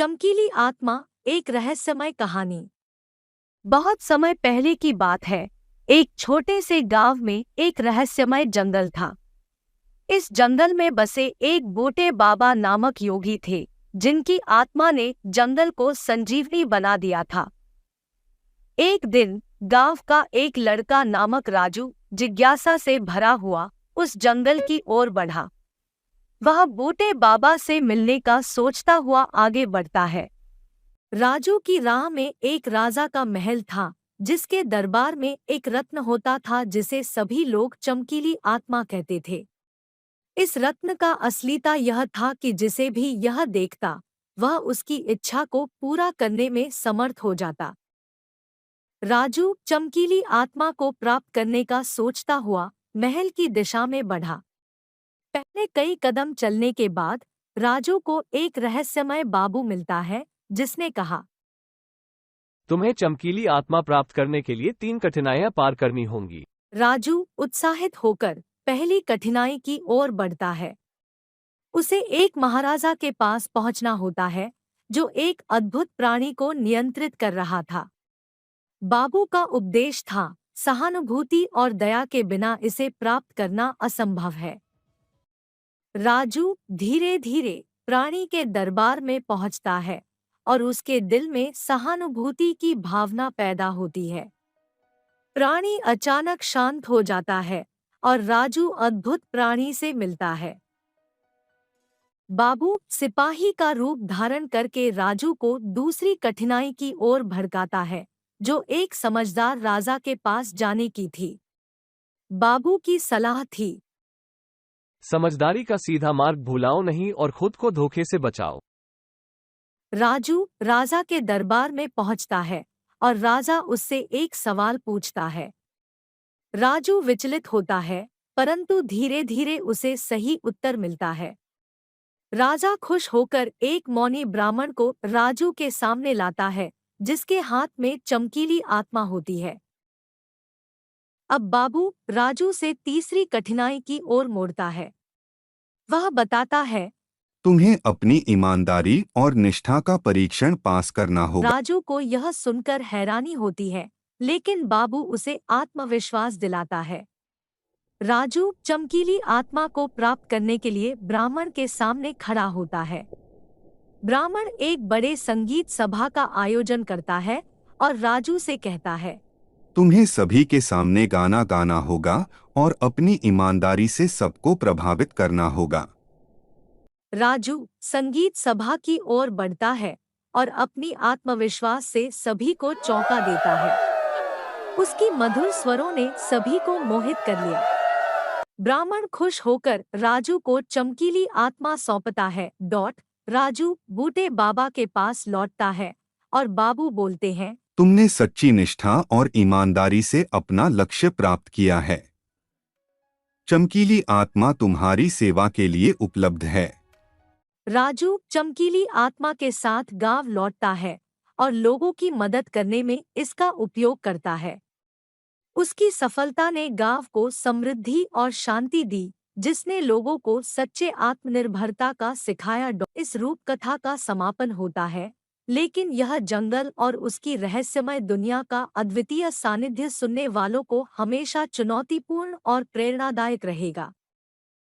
चमकीली आत्मा, एक रहस्यमय कहानी। बहुत समय पहले की बात है। एक छोटे से गांव में एक रहस्यमय जंगल था। इस जंगल में बसे एक बूटे बाबा नामक योगी थे, जिनकी आत्मा ने जंगल को संजीवनी बना दिया था। एक दिन गांव का एक लड़का नामक राजू जिज्ञासा से भरा हुआ उस जंगल की ओर बढ़ा। वह बूटे बाबा से मिलने का सोचता हुआ आगे बढ़ता है। राजू की राह में एक राजा का महल था, जिसके दरबार में एक रत्न होता था जिसे सभी लोग चमकीली आत्मा कहते थे। इस रत्न का असलीता यह था कि जिसे भी यह देखता, वह उसकी इच्छा को पूरा करने में समर्थ हो जाता। राजू चमकीली आत्मा को प्राप्त करने का सोचता हुआ महल की दिशा में बढ़ा। पहले कई कदम चलने के बाद राजू को एक रहस्यमय बाबू मिलता है, जिसने कहा, तुम्हें चमकीली आत्मा प्राप्त करने के लिए 3 कठिनाइयां पार करनी होंगी। राजू उत्साहित होकर पहली कठिनाई की ओर बढ़ता है। उसे एक महाराजा के पास पहुंचना होता है, जो एक अद्भुत प्राणी को नियंत्रित कर रहा था। बाबू का उपदेश था, सहानुभूति और दया के बिना इसे प्राप्त करना असंभव है। राजू धीरे धीरे प्राणी के दरबार में पहुंचता है और उसके दिल में सहानुभूति की भावना पैदा होती है। प्राणी अचानक शांत हो जाता है और राजू अद्भुत प्राणी से मिलता है। बाबू सिपाही का रूप धारण करके राजू को दूसरी कठिनाई की ओर भड़काता है, जो एक समझदार राजा के पास जाने की थी। बाबू की सलाह थी, समझदारी का सीधा मार्ग भूलाओ नहीं और खुद को धोखे से बचाओ। राजू राजा के दरबार में पहुंचता है और राजा उससे एक सवाल पूछता है। राजू विचलित होता है, परंतु धीरे धीरे उसे सही उत्तर मिलता है। राजा खुश होकर एक मौनी ब्राह्मण को राजू के सामने लाता है, जिसके हाथ में चमकीली आत्मा होती है। अब बाबू राजू से तीसरी कठिनाई की ओर मोड़ता है। वह बताता है, तुम्हें अपनी ईमानदारी और निष्ठा का परीक्षण पास करना होगा। राजू को यह सुनकर हैरानी होती है, लेकिन बाबू उसे आत्मविश्वास दिलाता है। राजू चमकीली आत्मा को प्राप्त करने के लिए ब्राह्मण के सामने खड़ा होता है। ब्राह्मण एक बड़े संगीत सभा का आयोजन करता है और राजू से कहता है, तुम्हें सभी के सामने गाना गाना होगा और अपनी ईमानदारी से सबको प्रभावित करना होगा। राजू संगीत सभा की ओर बढ़ता है और अपनी आत्मविश्वास से सभी को चौंका देता है। उसकी मधुर स्वरों ने सभी को मोहित कर लिया। ब्राह्मण खुश होकर राजू को चमकीली आत्मा सौंपता है। राजू बूटे बाबा के पास लौटता है और बाबू बोलते हैं, तुमने सच्ची निष्ठा और ईमानदारी से अपना लक्ष्य प्राप्त किया है। चमकीली आत्मा तुम्हारी सेवा के लिए उपलब्ध है। राजू चमकीली आत्मा के साथ गांव लौटता है और लोगों की मदद करने में इसका उपयोग करता है। उसकी सफलता ने गांव को समृद्धि और शांति दी, जिसने लोगों को सच्चे आत्मनिर्भरता का सिखाया। इस रूप कथा का समापन होता है, लेकिन यह जंगल और उसकी रहस्यमय दुनिया का अद्वितीय सानिध्य सुनने वालों को हमेशा चुनौतीपूर्ण और प्रेरणादायक रहेगा।